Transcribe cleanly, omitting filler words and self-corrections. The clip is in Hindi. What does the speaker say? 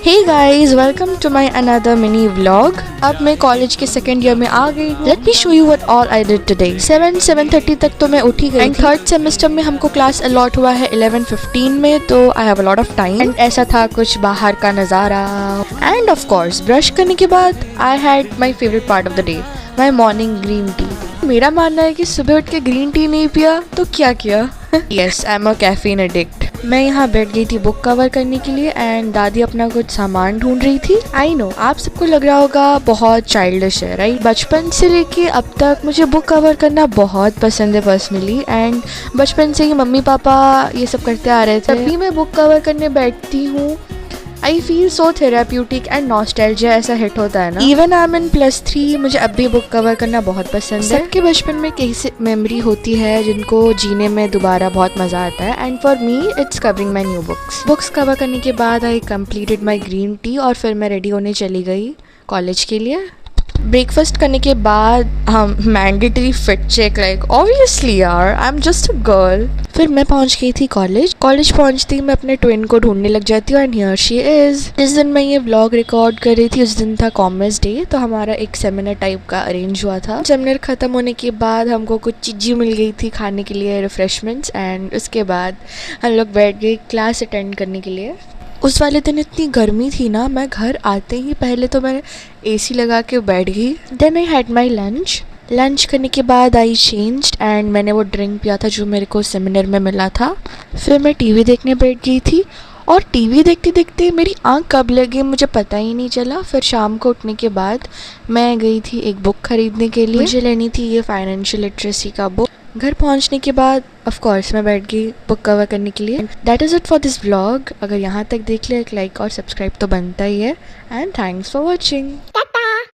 Hey guys, welcome to my another mini vlog. अब मैं कॉलेज के सेकंड ईयर में आ गई हूँ। Let me show you what all I did today. 7:30 तक तो मैं उठी गई एंड थर्ड सेमेस्टर में हमको क्लास अलॉट हुआ है 11:15 में, तो I have a lot of time and ऐसा था कुछ बाहर का नज़ारा। एंड ऑफ कोर्स ब्रश करने के बाद I had my favourite part of the day, my morning green tea. मेरा मानना है कि सुबह उठ के ग्रीन टी नहीं पिया तो क्या किया। Yes, I am a caffeine addict. मैं यहाँ बैठ गई थी बुक कवर करने के लिए एंड दादी अपना कुछ सामान ढूंढ रही थी। आई नो आप सबको लग रहा होगा बहुत चाइल्डिश है, राइट? बचपन से लेके अब तक मुझे बुक कवर करना बहुत पसंद है पर्सनली, एंड बचपन से ही मम्मी पापा ये सब करते आ रहे थे। जब भी मैं बुक कवर करने बैठती हूँ I feel so therapeutic and nostalgia ऐसा हिट होता है ना। इवन आई एम इन +3, मुझे अब भी बुक कवर करना बहुत पसंद है। सबके बचपन में कैसी मेमोरी होती है जिनको जीने में दोबारा बहुत मजा आता है, and for me it's covering my new books cover करने के बाद I completed my green tea और फिर मैं रेडी होने चली गई कॉलेज के लिए। ब्रेकफास्ट करने के बाद हम mandatory fit check, like obviously यार I am just a girl. फिर मैं पहुंच गई थी कॉलेज पहुंचती ही मैं अपने ट्विन को ढूंढने लग जाती हूँ एंड हियर शी इज। जिस दिन मैं ये व्लॉग रिकॉर्ड कर रही थी उस दिन था कॉमर्स डे, तो हमारा एक सेमिनार टाइप का अरेंज हुआ था। सेमिनार खत्म होने के बाद हमको कुछ चीज़ें मिल गई थी खाने के लिए, रिफ्रेशमेंट्स, एंड उसके बाद हम लोग बैठ गए क्लास अटेंड करने के लिए। उस वाले दिन इतनी गर्मी थी ना, मैं घर आते ही पहले तो मैं एसी लगा के बैठ गई। Then I had my lunch करने के बाद आई चेंज्ड एंड मैंने वो ड्रिंक पिया था जो मेरे को सेमिनार में मिला था। फिर मैं टीवी देखने बैठ गई थी और टीवी देखते देखते मेरी आंख कब लगी मुझे पता ही नहीं चला। फिर शाम को उठने के बाद मैं गई थी एक बुक खरीदने के लिए। मुझे लेनी थी ये फाइनेंशियल लिटरेसी का बुक। घर पहुंचने के बाद ऑफ कोर्स मैं बैठ गई बुक कवर करने के लिए। That is it for this vlog. अगर यहाँ तक देख लिया एक लाइक और सब्सक्राइब तो बनता ही है, एंड थैंक्स फॉर वॉचिंग।